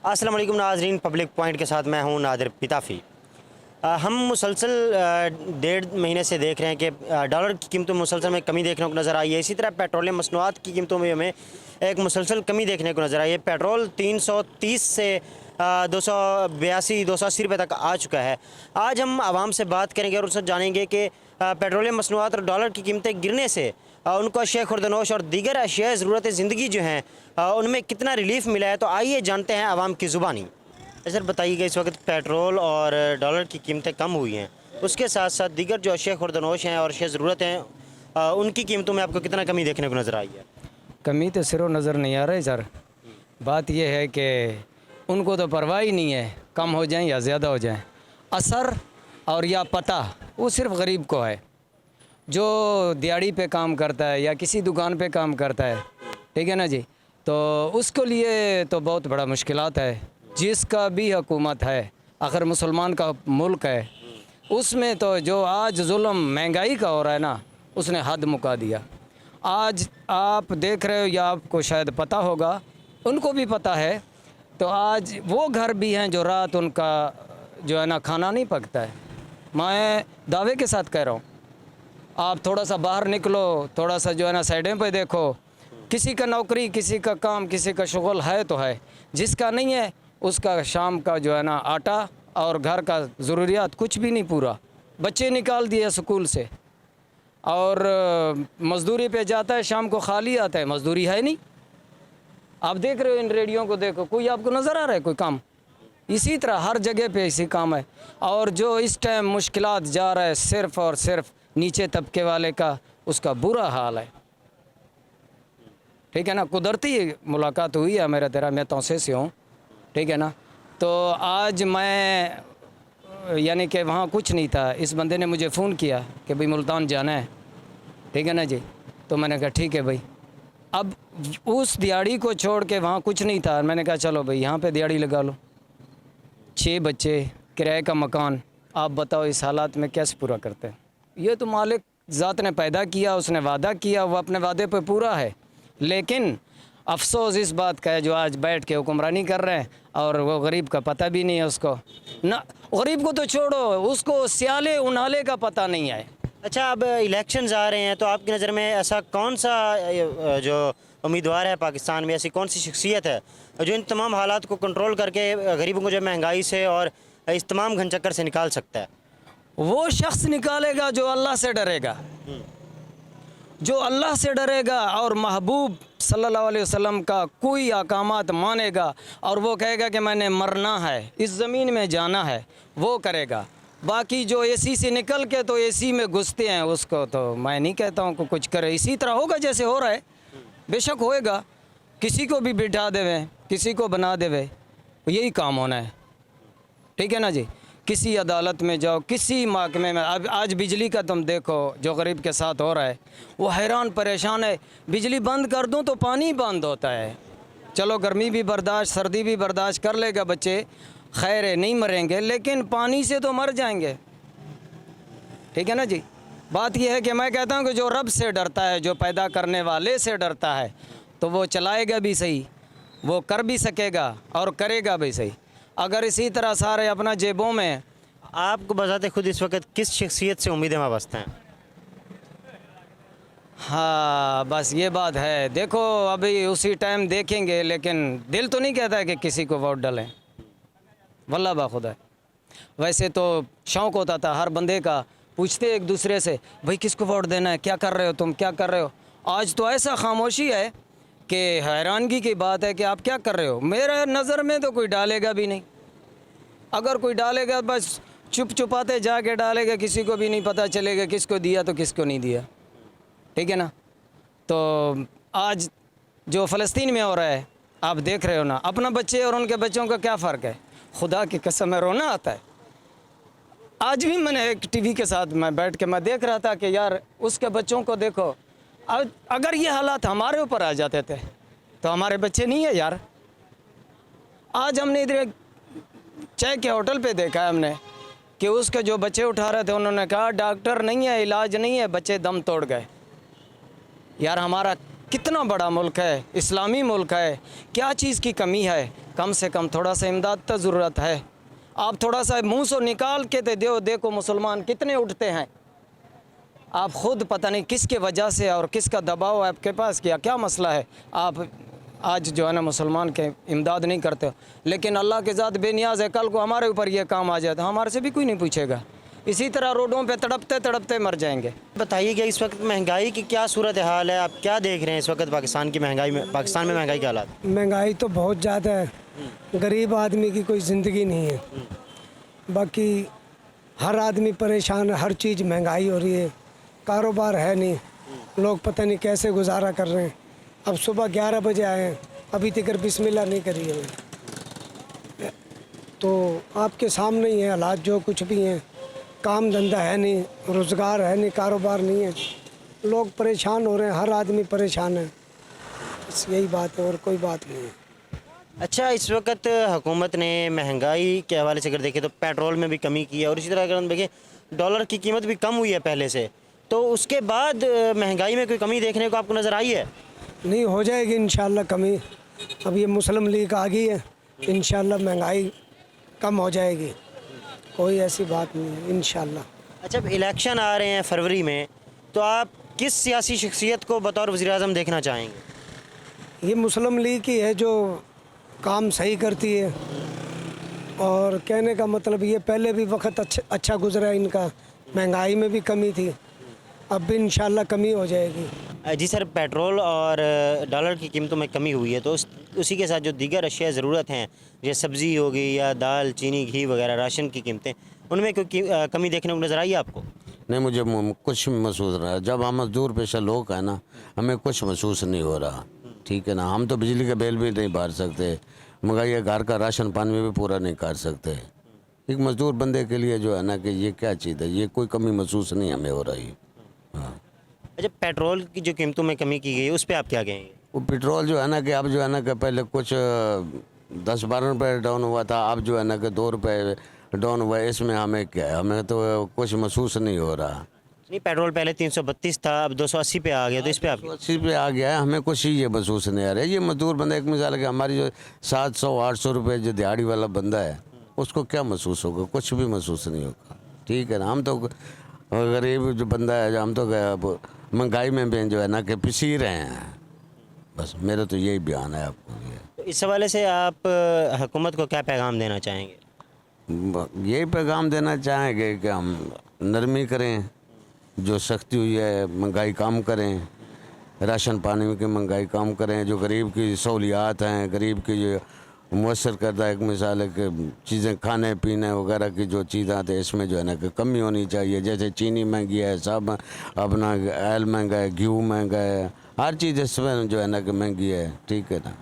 अस्सलाम वालेकुम नाज़रीन, पब्लिक पॉइंट के साथ मैं हूं नादिर पिताफ़ी। हम मुसलसल 1.5 महीने से देख रहे हैं कि डॉलर की कीमतों में मुसलसल में कमी देखने को नज़र आई है। इसी तरह पेट्रोलियम मसनूआत की कीमतों में हमें एक मुसलसल कमी देखने को नज़र आई है। पेट्रोल 330 से 282 280 रुपये तक आ चुका है। आज हम आवाम से बात करेंगे और उनसे जानेंगे कि पेट्रोलियम मसनूआत और डॉलर की कीमतें गिरने से उनको अशिया खुर्दनोश और दीगर अशिया ज़रूरत ज़िंदगी जो हैं उनमें कितना रिलीफ़ मिला है। तो आइए जानते हैं आवाम की ज़ुबानी। सर बताइएगा, इस वक्त पेट्रोल और डॉलर की कीमतें कम हुई हैं, उसके साथ साथ दीगर जो अशिया खुर्दनोश हैं और अशिया ज़रूरत हैं उनकी कीमतों में आपको कितना कमी देखने को नज़र आई है? कमी तो सिर्फ नज़र नहीं आ रही सर। बात यह है कि उनको तो परवाह ही नहीं है, कम हो जाएं या ज़्यादा हो जाएं। असर और या पता वो सिर्फ गरीब को है, जो दिहाड़ी पे काम करता है या किसी दुकान पे काम करता है, ठीक है ना जी। तो उसके लिए तो बहुत बड़ा मुश्किलात है। जिसका भी हुकूमत है, आखिर मुसलमान का मुल्क है, उसमें तो जो आज जुल्म महंगाई का हो रहा है ना, उसने हद मुका दिया। आज आप देख रहे हो या आपको शायद पता होगा, उनको भी पता है, तो आज वो घर भी हैं जो रात उनका जो है ना खाना नहीं पकता है। मैं दावे के साथ कह रहा हूँ, आप थोड़ा सा बाहर निकलो, थोड़ा सा जो है ना साइडें पे देखो, किसी का नौकरी, किसी का काम, किसी का शुगल है तो है, जिसका नहीं है उसका शाम का जो है ना आटा और घर का ज़रूरियात कुछ भी नहीं पूरा। बच्चे निकाल दिए स्कूल से और मज़दूरी पे जाता है, शाम को खाली आता है, मज़दूरी है नहीं। आप देख रहे हो, इन रेडियो को देखो, कोई आपको नज़र आ रहा है कोई काम? इसी तरह हर जगह पे इसी काम है। और जो इस टाइम मुश्किलात जा रहा है सिर्फ़ और सिर्फ नीचे तबके वाले का, उसका बुरा हाल है, ठीक है ना। कुदरती मुलाकात हुई है मेरा तेरा, मैं तोसे से हूँ, ठीक है ना। तो आज मैं यानी कि वहाँ कुछ नहीं था, इस बंदे ने मुझे फ़ोन किया कि भाई मुल्तान जाना है, ठीक है ना जी। तो मैंने कहा ठीक है भाई। अब उस दिहाड़ी को छोड़ के वहाँ कुछ नहीं था, मैंने कहा चलो भाई यहाँ पे दिहाड़ी लगा लो। 6 बच्चे, किराए का मकान, आप बताओ इस हालात में कैसे पूरा करते हैं? ये तो मालिक ज़ात ने पैदा किया, उसने वादा किया, वो अपने वादे पे पूरा है। लेकिन अफसोस इस बात का है जो आज बैठ के हुक्मरानी कर रहे हैं और वो गरीब का पता भी नहीं है उसको ना। गरीब को तो छोड़ो, उसको सियाले उनाले का पता नहीं है। अच्छा, अब इलेक्शंस आ रहे हैं, तो आपकी नज़र में ऐसा कौन सा जो उम्मीदवार है पाकिस्तान में, ऐसी कौन सी शख्सियत है जो इन तमाम हालात को कंट्रोल करके गरीबों को जो महंगाई से और इस तमाम घन चक्कर से निकाल सकता है? वो शख्स निकालेगा जो अल्लाह से डरेगा, जो अल्लाह से डरेगा और महबूब सल्लल्लाहु अलैहि वसल्लम का कोई अहकामात मानेगा और वो कहेगा कि मैंने मरना है, इस ज़मीन में जाना है, वो करेगा। बाकी जो एसी से निकल के तो एसी में घुसते हैं, उसको तो मैं नहीं कहता हूँ कि कुछ करे। इसी तरह होगा जैसे हो रहा है, बेशक होएगा, किसी को भी बिठा देवे, किसी को बना देवे, यही काम होना है, ठीक है ना जी। किसी अदालत में जाओ, किसी महकमे में, अब आज बिजली का तुम देखो जो गरीब के साथ हो रहा है, वो हैरान परेशान है। बिजली बंद कर दूं तो पानी बंद होता है। चलो गर्मी भी बर्दाश्त, सर्दी भी बर्दाश्त कर लेगा बच्चे, खैर है, नहीं मरेंगे, लेकिन पानी से तो मर जाएंगे, ठीक है ना जी। बात यह है कि मैं कहता हूँ कि जो रब से डरता है, जो पैदा करने वाले से डरता है, तो वो चलाएगा भी सही, वो कर भी सकेगा और करेगा भी सही। अगर इसी तरह सारे अपना जेबों में, आपको बताते खुद इस वक्त किस शख्सियत से उम्मीदें वाबस्ता हैं? हाँ बस ये बात है। देखो अभी उसी टाइम देखेंगे, लेकिन दिल तो नहीं कहता है कि किसी को वोट डालें, वल्लाह बा खुदा। वैसे तो शौक़ होता था हर बंदे का, पूछते एक दूसरे से भाई किसको वोट देना है, क्या कर रहे हो तुम, क्या कर रहे हो। आज तो ऐसा खामोशी है कि हैरानगी की बात है कि आप क्या कर रहे हो। मेरे नज़र में तो कोई डालेगा भी नहीं, अगर कोई डालेगा बस चुप चुपाते जाके डालेगा, किसी को भी नहीं पता चलेगा किसको दिया तो किसको नहीं दिया, ठीक है ना। तो आज जो फ़लस्तीन में हो रहा है आप देख रहे हो ना, अपना बच्चे और उनके बच्चों का क्या फ़र्क है, खुदा की कसम है रोना आता है। आज भी मैंने एक टीवी के साथ मैं बैठ के मैं देख रहा था कि यार उसके बच्चों को देखो, अगर ये हालात हमारे ऊपर आ जाते थे तो हमारे बच्चे नहीं है यार। आज हमने इधर चाय के होटल पे देखा है हमने कि उसके जो बच्चे उठा रहे थे, उन्होंने कहा डॉक्टर नहीं है, इलाज नहीं है, बच्चे दम तोड़ गए। यार हमारा कितना बड़ा मुल्क है, इस्लामी मुल्क है, क्या चीज़ की कमी है कम से कम थोड़ा सा इमदाद तो ज़रूरत है। आप थोड़ा सा मुंह से निकाल के तो दो, देखो मुसलमान कितने उठते हैं। आप खुद पता नहीं किसके वजह से और किसका दबाव है आपके पास, क्या मसला है, आप आज जो है ना मुसलमान के इमदाद नहीं करते हो। लेकिन अल्लाह के ज़ात बेनियाज है, कल को हमारे ऊपर ये काम आ जाए तो हमारे से भी कोई नहीं पूछेगा। इसी तरह रोडों पे तड़पते तड़पते मर जाएंगे। बताइए कि इस वक्त महंगाई की क्या सूरत हाल है, आप क्या देख रहे हैं इस वक्त पाकिस्तान की महंगाई में, पाकिस्तान में महंगाई के हालात? महंगाई तो बहुत ज़्यादा है, गरीब आदमी की कोई ज़िंदगी नहीं है। बाकी हर आदमी परेशान है, हर चीज़ महंगाई हो रही है, कारोबार है नहीं, लोग पता नहीं कैसे गुजारा कर रहे हैं। अब सुबह 11 बजे आए हैं, अभी तक बिस्मिल्लाह नहीं करी है। तो आपके सामने ही है हालात, जो कुछ भी हैं, काम धंधा है नहीं, रोज़गार है नहीं, कारोबार नहीं है, लोग परेशान हो रहे हैं, हर आदमी परेशान है। बस यही बात है और कोई बात नहीं है। अच्छा, इस वक्त हुकूमत ने महंगाई के हवाले से अगर देखें तो पेट्रोल में भी कमी की है, और इसी तरह अगर हम देखें डॉलर की कीमत भी कम हुई है पहले से, तो उसके बाद महंगाई में कोई कमी देखने को आपको नज़र आई है? नहीं, हो जाएगी इंशाल्लाह कमी। अब ये मुस्लिम लीग आ गई है, इंशाल्लाह महंगाई कम हो जाएगी, कोई ऐसी बात नहीं है इंशाल्लाह। अच्छा, अब इलेक्शन आ रहे हैं फरवरी में, तो आप किस सियासी शख्सियत को बतौर वज़ीर-ए-आज़म देखना चाहेंगे? ये मुस्लिम लीग ही है जो काम सही करती है, और कहने का मतलब ये पहले भी वक्त अच्छा गुजरा है इनका, महंगाई में भी कमी थी, अब भी इंशाल्लाह कमी हो जाएगी। जी सर, पेट्रोल और डॉलर की कीमतों में कमी हुई है, तो उसी के साथ जो दीगर अशिया ज़रूरत हैं, जैसे सब्ज़ी हो गई या दाल, चीनी, घी वगैरह, राशन की कीमतें, उनमें कोई कमी देखने को नज़र आई है आपको? नहीं, मुझे कुछ महसूस रहा है। जब हम मजदूर पेशा लोग हैं ना, हमें कुछ महसूस नहीं हो रहा, ठीक है ना। हम तो बिजली का बिल भी नहीं भर सकते, महंगाई घर का राशन पानी भी पूरा नहीं कर सकते। एक मजदूर बंदे के लिए जो है ना कि ये क्या चीज़ है, ये कोई कमी महसूस नहीं हमें हो रही। हाँ। अच्छा, पेट्रोल की जो कीमतों में कमी की गई है उस पर आप क्या कहेंगे? वो पेट्रोल जो है ना कि अब जो है ना कि पहले कुछ 10-12 रुपये डाउन हुआ था, अब जो है ना कि 2 रुपये डाउन हुआ है। इसमें हमें क्या है, हमें तो कुछ महसूस नहीं हो रहा। नहीं, पेट्रोल पहले 332 था, अब 280 पे आ गया, तो इस पर आप? 80 पे आ गया है, हमें कुछ ये महसूस नहीं आ रहा है। ये मजदूर बंदा, एक मिसाल है कि हमारी जो 700-800 रुपये जो दिहाड़ी वाला बंदा है, उसको क्या महसूस होगा? कुछ भी महसूस नहीं होगा, ठीक है ना। हम तो गरीब जो बंदा है, हम तो महंगाई में भी जो है ना कि पिसी रहे हैं। बस मेरा तो यही बयान है आपको। तो इस हवाले से आप हुकूमत को क्या पैगाम देना चाहेंगे? यही पैगाम देना चाहेंगे कि हम नरमी करें, जो सख्ती हुई है महंगाई कम करें, राशन पानी की महंगाई कम करें, जो गरीब की सहूलियात हैं, गरीब की जो मुयसर करता है, एक मिसाल है कि चीज़ें खाने पीने वगैरह की जो चीज़ें आती है, इसमें जो है ना कि कमी होनी चाहिए। जैसे चीनी महंगी है, सब अपना ऑयल महंगा है, घी महंगा है, हर चीज़ इसमें जो है ना कि महंगी है, ठीक है ना।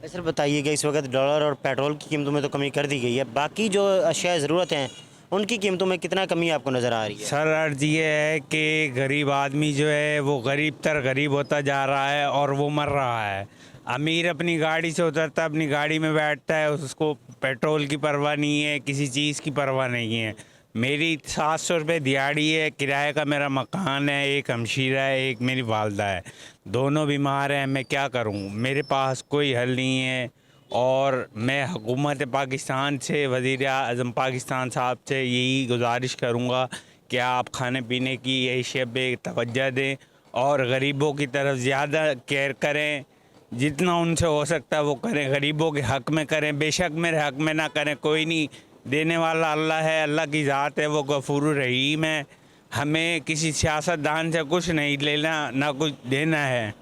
सर बताइएगा, इस वक्त डॉलर और पेट्रोल की कीमतों में तो कमी कर दी गई है, बाकी जो अशिया ज़रूरत हैं उनकी कीमतों में कितना कमी आपको नज़र आ रही है? सर अर्ज ये है कि गरीब आदमी जो है वो गरीब तर गरीब होता जा रहा है और वो मर रहा है। अमीर अपनी गाड़ी से उतरता है, अपनी गाड़ी में बैठता है, उसको पेट्रोल की परवाह नहीं है, किसी चीज़ की परवाह नहीं है। मेरी 700 रुपये दिहाड़ी है, किराए का मेरा मकान है, एक हमशीरा है, एक मेरी वालदा है, दोनों बीमार हैं। मैं क्या करूं? मेरे पास कोई हल नहीं है। और मैं हुकूमत पाकिस्तान से, वज़ीर-ए-आज़म पाकिस्तान साहब से यही गुजारिश करूंगा कि आप खाने पीने की एशिया पे तवज्जो दें और गरीबों की तरफ ज़्यादा केयर करें, जितना उनसे हो सकता है वो करें, गरीबों के हक़ में करें। बेशक मेरे हक़ में ना करें, कोई नहीं, देने वाला अल्लाह है, अल्लाह की ज़ात है, वो गफूर रहीम है। हमें किसी सियासतदान से कुछ नहीं लेना ना कुछ देना है।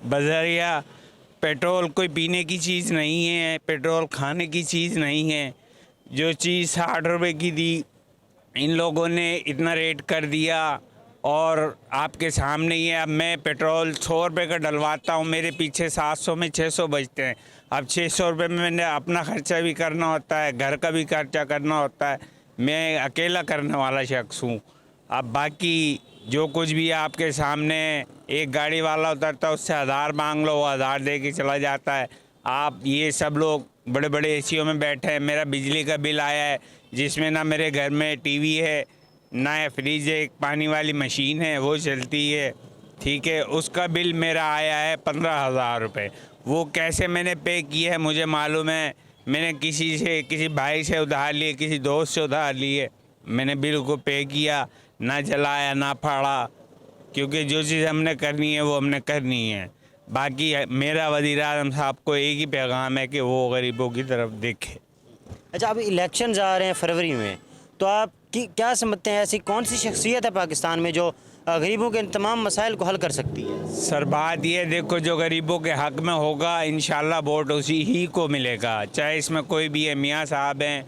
बज़रिया पेट्रोल कोई पीने की चीज़ नहीं है, पेट्रोल खाने की चीज़ नहीं है। जो चीज़ 60 रुपये की थी, इन लोगों ने इतना रेट कर दिया और आपके सामने ही है। अब मैं पेट्रोल 100 रुपये का डलवाता हूँ, मेरे पीछे 700 में 600 बचते हैं। अब 600 रुपये में मैंने अपना खर्चा भी करना होता है, घर का भी खर्चा करना होता है। मैं अकेला करने वाला शख्स हूँ। अब बाकी जो कुछ भी आपके सामने, एक गाड़ी वाला उतरता है, उससे 1000 मांग लो, वो 1000 दे के चला जाता है। आप ये सब लोग बड़े बड़े एसीओ में बैठे हैं। मेरा बिजली का बिल आया है जिसमें ना मेरे घर में टीवी है, ना फ्रिज है, एक पानी वाली मशीन है वो चलती है, ठीक है। उसका बिल मेरा आया है 15,000 रुपये। वो कैसे मैंने पे किया है मुझे मालूम है। मैंने किसी भाई से उधार लिए, किसी दोस्त से उधार लिए, मैंने बिल को पे किया, ना जलाया ना फाड़ा, क्योंकि जो चीज़ हमने करनी है वो हमने करनी है। बाकी मेरा वज़ीर आज़म साहब को एक ही पैगाम है कि वो गरीबों की तरफ देखे। अच्छा, अब इलेक्शन आ रहे हैं फरवरी में, तो आप क्या समझते हैं ऐसी कौन सी शख्सियत है पाकिस्तान में जो गरीबों के तमाम मसाइल को हल कर सकती है? सर बात ये देखो, जो गरीबों के हक़ में होगा इंशाल्लाह वोट उसी ही को मिलेगा, चाहे इसमें कोई भी है, मियाँ साहब हैं,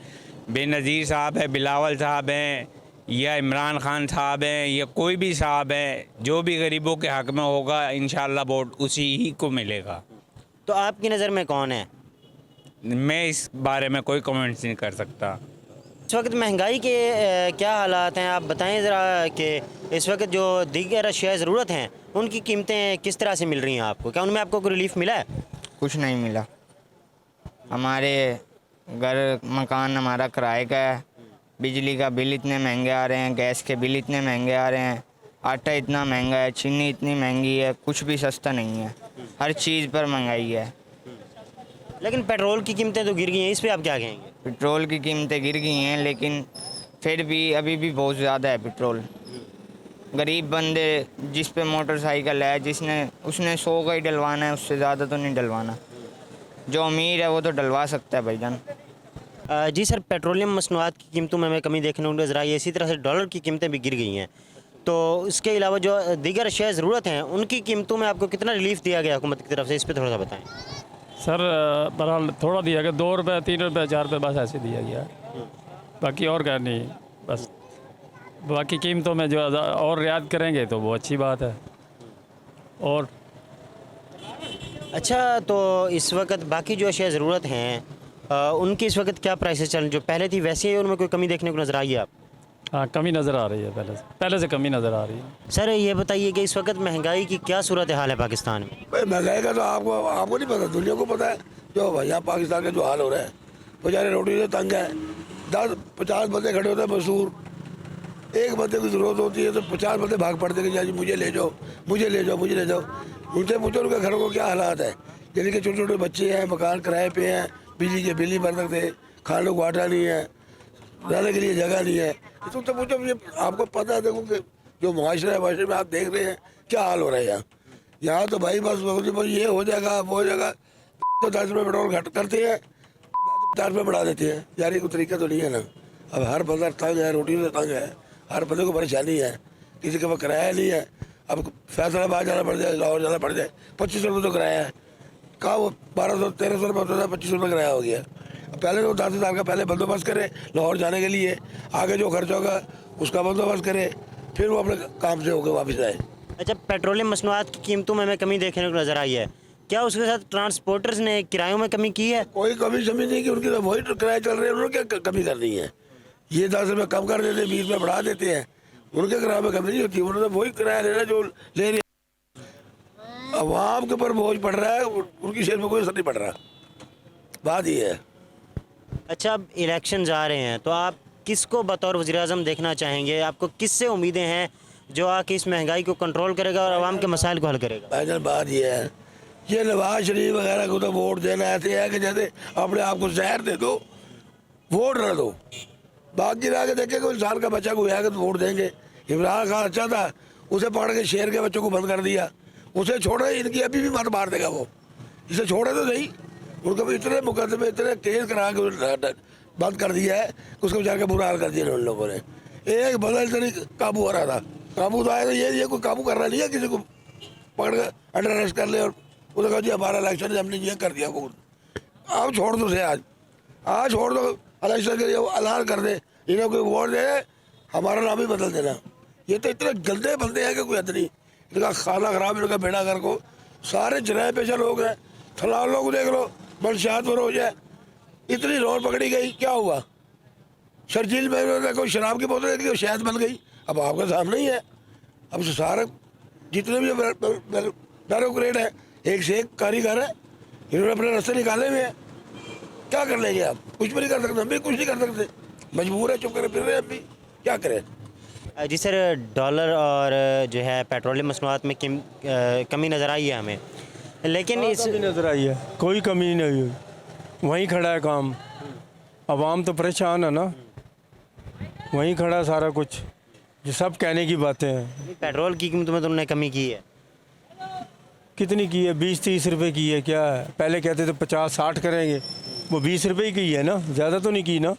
बेनज़ीर साहब है, बिलावल साहब हैं, या इमरान खान साहब हैं, या कोई भी साहब है, जो भी गरीबों के हक़ में होगा इंशाल्लाह वोट उसी ही को मिलेगा। तो आपकी नज़र में कौन है? मैं इस बारे में कोई कमेंट्स नहीं कर सकता। इस वक्त महंगाई के क्या हालात हैं, आप बताएं ज़रा कि इस वक्त जो दीगर अशिया ज़रूरत हैं उनकी कीमतें किस तरह से मिल रही हैं आपको? क्या उनमें आपको कोई रिलीफ मिला है? कुछ नहीं मिला। हमारे घर मकान हमारा किराए का है, बिजली का बिल इतने महंगे आ रहे हैं, गैस के बिल इतने महंगे आ रहे हैं, आटा इतना महंगा है, चीनी इतनी महंगी है, कुछ भी सस्ता नहीं है, हर चीज़ पर महंगाई है। लेकिन पेट्रोल की कीमतें तो गिर गई हैं, इस पर आप क्या कहेंगे? पेट्रोल की कीमतें गिर गई हैं, लेकिन फिर भी अभी भी बहुत ज़्यादा है पेट्रोल। गरीब बंदे जिस पे मोटरसाइकिल है, उसने 100 का ही डलवाना है, उससे ज़्यादा तो नहीं डलवाना। जो अमीर है वो तो डलवा सकता है भाईजान। जी सर, पेट्रोलियम मसनूआत की कीमतों में हमें कमी देखने को नजर आई है, इसी तरह से डॉलर की कीमतें भी गिर गई हैं। तो इसके अलावा जो दीगर अशिया ज़रूरत हैं उनकी कीमतों में आपको कितना रिलीफ दिया गया हुकूमत की तरफ से, इस पर थोड़ा सा बताएं। सर बहरहाल थोड़ा दिया गया, 2 रुपये 3 रुपये 4 रुपये बस ऐसे दिया गया, बाकी और क्या नहीं। बस बाकी कीमतों में जो और रियायत करेंगे तो वो अच्छी बात है। और अच्छा, तो इस वक्त बाकी जो अशिया ज़रूरत हैं उनकी इस वक्त क्या प्राइसेस चल रही, जो पहले थी वैसे ही उनमें कोई कमी देखने को नज़र आई है आप? हाँ, कमी नज़र आ रही है, पहले से कमी नज़र आ रही है। सर ये बताइए कि इस वक्त महंगाई की क्या सूरत हाल है पाकिस्तान में? भाई महंगाई का तो आपको नहीं पता, दुनिया को पता है। जो भैया पाकिस्तान का जो हाल हो रहा है, बेचारे रोटी से तंग है। 10-50 बंदे खड़े होते हैं मजदूर, एक बंदे की ज़रूरत होती है तो 50 बंदे भाग पड़ते हैं कि मुझे ले जाओ, मुझे ले जाओ, मुझे ले जाओ। उनसे पूछो उनके घरों को क्या हालात है। जैसे कि छोटे छोटे बच्चे हैं, मकान किराए पे हैं, बिजली के बिल नहीं भर सकते, खाने को आटा नहीं है, रहने के लिए जगह नहीं है। तो पूछो, ये आपको पता है। देखो कि जो मुआशरा है, मुआशरे में आप देख रहे हैं क्या हाल हो रहा है यहाँ। यहाँ तो भाई बस ये हो जाएगा, वो हो जाएगा, तो 10 रुपये पेट्रोल घट करते हैं, 50 रुपये बढ़ा देते हैं। यार ये कोई तरीका तो नहीं है ना। अब हर बंदा तंग है, रोटी से तंग है, हर बंदे को परेशानी है, किसी के पास किराया नहीं है। अब फैसलाबाद जाना पड़ जाए, लाहौर जाना पड़ जाए, 25 रुपये तो किराया है। कहाँ वो 1200-1300 रुपये होता था, 25 रुपये किराया हो गया। पहले तो 10 हज़ार का पहले बंदोबस्त करे लाहौर जाने के लिए, आगे जो खर्च होगा उसका बंदोबस्त करे, फिर वो अपने काम से होकर वापस आए। अच्छा, पेट्रोलियम मसनूआत की कीमतों में हमें कमी देखने को नज़र आई है, क्या उसके साथ ट्रांसपोर्टर्स ने किरायों में कमी की है? कोई कमी शमी नहीं की, उनकी तो वही किराए चल रहे हैं, उन्होंने क्या कमी करनी है। ये 10 रुपये कम कर देते हैं, 20 रुपये बढ़ा देते हैं, उनके किराए में कमी नहीं होती। उन्होंने वही किराया लेना जो ले रहे हैं। अवाम के ऊपर बोझ पड़ रहा है, उनकी शेर में कोई असर नहीं पड़ रहा। बात ये है। अच्छा, अब इलेक्शन आ रहे हैं तो आप किसको बतौर वज़ीर-ए-आज़म देखना चाहेंगे? आपको किससे उम्मीदें हैं जो आके इस महंगाई को कंट्रोल करेगा और आवाम के मसाइल को हल करेगा? भाईजान बात ये है, ये नवाज शरीफ वगैरह को तो वोट देना ऐसे है कि जैसे अपने आप को जहर दे दो, वोट न दो। बाकी रह के देखें कोई इंसान का बच्चा कोई आएगा तो वोट देंगे। इमरान खान अच्छा था, उसे पकड़ के शेर के बच्चों को बंद कर दिया, उसे छोड़े, इनकी अभी भी मत मार देगा वो, इसे छोड़े तो सही। उनको भी इतने मुकदमे, इतने केस करा के बंद कर दिया है, उसको बेचारे का बुरा हाल कर दिया उन लोगों ने। एक बदल तरी काबू हो रहा था, काबू तो आया तो ये कोई काबू करना नहीं है, किसी को पकड़ कर अंडर अरेस्ट कर ले और उसने कहा जी हमारा इलेक्शन हमने ये कर दिया। वो आप छोड़ दो से, आज छोड़ दो, इलेक्शन के लिए ऐलान कर दे, इन्हें कोई वोट दे, हमारा नाम ही बदल देना। ये तो इतने गंदे बंदे हैं कि कोई हद नहीं। इनका खाना खराब, इनका बेड़ा घर को, सारे जराए पेशा लोग हैं। फलां लोग देख लो, मंशियात पर हो जाए, इतनी रोड पकड़ी गई, क्या हुआ? शर्जील में कोई शराब की बोतल थी, शहद बन गई। अब आपके सामने ही है। अब सारे जितने भी ब्यूरोक्रेट है, एक से एक कारीगर है, इन्होंने अपने रास्ते निकाले हुए हैं। क्या कर लेंगे आप? कुछ भी नहीं कर सकते, हम भी कुछ नहीं कर सकते, मजबूर है, चुप कर फिर रहे हैं, हम भी क्या करें। जी सर, डॉलर और जो है पेट्रोलियम मसनूआत में कमी नज़र आई है हमें, लेकिन इस नज़र आई है, कोई कमी नहीं हुई। वहीं खड़ा है काम। आवाम तो परेशान है ना, वहीं खड़ा है सारा कुछ। ये सब कहने की बातें हैं। पेट्रोल की कीमतों में तो उन्होंने कमी की है। कितनी की है? 20-30 रुपए की है। क्या है, पहले कहते थे 50-60 करेंगे, वो 20 रुपए ही की है ना, ज़्यादा तो नहीं की ना।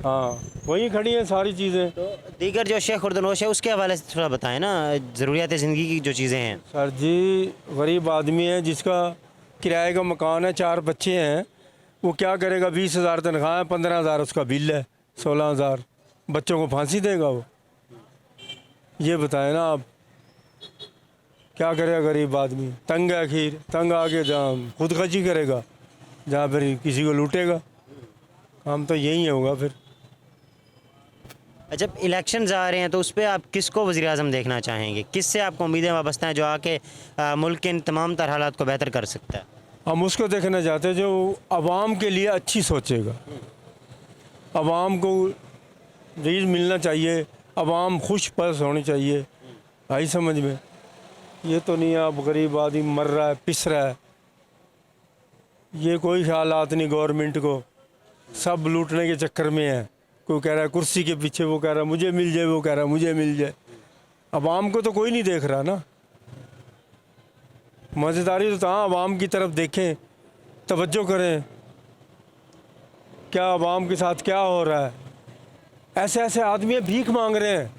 हाँ, वहीं खड़ी हैं सारी चीज़ें। तो दीगर जो शेख खुर्दनोश है उसके हवाले से थोड़ा बताएं ना, ज़रूरियात ज़िंदगी की जो चीज़ें हैं। सर जी, गरीब आदमी है जिसका किराए का मकान है, 4 बच्चे हैं, वो क्या करेगा? 20,000 तनख्वाह है, 15,000 उसका बिल है, 16,000। बच्चों को फांसी देगा वो? ये बताएं ना आप, क्या करेगा गरीब आदमी? तंग है आखिर, तंग आके जहाँ खुदकशी करेगा, जहाँ फिर किसी को लूटेगा। काम तो यही होगा फिर। जब इलेक्शंस आ रहे हैं तो उस पर आप किसको वज़ीर-ए-आज़म देखना चाहेंगे? किससे आपको उम्मीदें वाबस्ता हैं जो आके मुल्क के इन तमाम तर हालात को बेहतर कर सकता है? हम उसको देखना चाहते हैं जो आवाम के लिए अच्छी सोचेगा। आवाम को रीज़ मिलना चाहिए, आवाम खुश बस होनी चाहिए। आई समझ में? ये तो नहीं आप गरीब आदमी मर रहा है, पिस रहा है, ये कोई ख्यालात नहीं गवर्नमेंट को। सब लूटने के चक्कर में है। कोई कह रहा है कुर्सी के पीछे, वो कह रहा है मुझे मिल जाए, वो कह रहा है मुझे मिल जाए। आवाम को तो कोई नहीं देख रहा ना। मज़ेदारी तो कहाँ, आवाम की तरफ देखें, तवज्जो करें, क्या आवाम के साथ क्या हो रहा है। ऐसे ऐसे आदमी भीख मांग रहे हैं,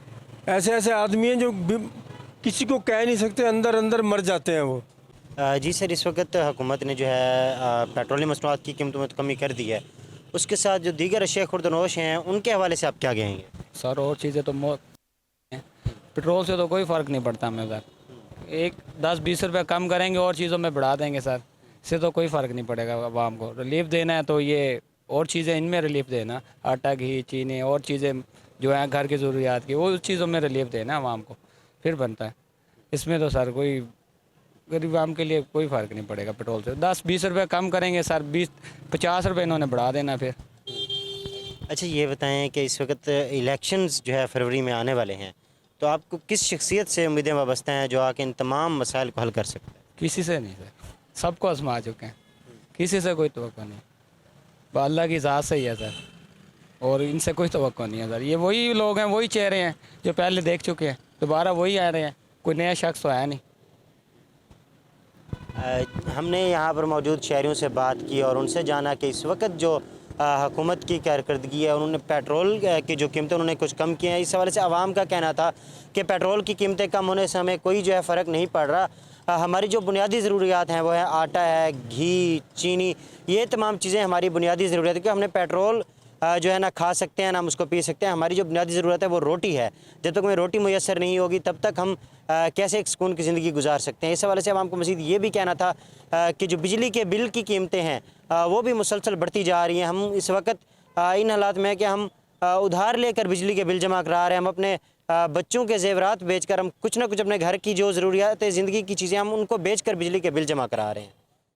ऐसे ऐसे आदमी हैं जो किसी को कह नहीं सकते, अंदर अंदर मर जाते हैं वो। जी सर, इस वक्त हुकूमत ने जो है पेट्रोलियम मसनूआत की कीमतों में तो कमी कर दी है, उसके साथ जो दीगर शेख खुर्दनोश हैं उनके हवाले से आप क्या कहेंगे? सर और चीज़ें तो पेट्रोल से तो कोई फ़र्क नहीं पड़ता हमें सर। एक 10-20 रुपये कम करेंगे और चीज़ों में बढ़ा देंगे सर, इससे तो कोई फ़र्क नहीं पड़ेगा। आवाम को रिलीफ देना है तो ये और चीज़ें इनमें रिलीफ देना, आटा घी चीनी और चीज़ें जो हैं घर की ज़रूरियात की, वो चीज़ों में रिलीफ देना आवाम को, फिर बनता है। इसमें तो सर कोई गरीब आम के लिए कोई फ़र्क नहीं पड़ेगा पेट्रोल से। 10-20 रुपये कम करेंगे सर, 20-50 रुपये इन्होंने बढ़ा देना फिर। अच्छा ये बताएं कि इस वक्त इलेक्शंस जो है फरवरी में आने वाले हैं, तो आपको किस शख्सियत से उम्मीदें वाबस्ता हैं जो आके इन तमाम मसाइल को हल कर सकता है? किसी से नहीं सर, सबको आजमा चुके हैं, किसी से कोई तवक्को नहीं। अल्लाह की ज़ात से ही है सर, और इनसे कोई तवक्को नहीं है सर। ये वही लोग हैं, वही चेहरे हैं जो पहले देख चुके हैं, दोबारा वही आ रहे हैं, कोई नया शख्स तो आया नहीं। हमने यहाँ पर मौजूद शहरियों से बात की और उनसे जाना कि इस वक्त जो हुकूमत की कारकर्दगी है, उन्होंने पेट्रोल की जो कीमतें उन्होंने कुछ कम की हैं। इस हवाले से आवाम का कहना था कि पेट्रोल की कीमतें कम होने से हमें कोई जो है फ़र्क नहीं पड़ रहा। हमारी जो बुनियादी ज़रूरियात हैं वो है आटा है, घी, चीनी, ये तमाम चीज़ें हमारी बुनियादी ज़रूरत है कि हमने पेट्रोल जो है ना खा सकते हैं ना हम उसको पी सकते हैं। हमारी जो बुनियादी ज़रूरत है वो रोटी है, जब तक हमें रोटी मुयसर नहीं होगी तब तक हम कैसे एक सुकून की ज़िंदगी गुजार सकते हैं। इस हवाले से आवाम को मज़ीद ये भी कहना था कि जो बिजली के बिल की कीमतें हैं वो भी मुसलसल बढ़ती जा रही हैं। हम इस वक्त इन हालात में है कि हम उधार लेकर बिजली के बिल जमा करा रहे हैं, हम अपने बच्चों के ज़ेवरात बेचकर, हम कुछ ना कुछ अपने घर की जो ज़रूरियात ज़िंदगी की चीज़ें हम उनको बेचकर बिजली के बिल जमा करा रहे हैं।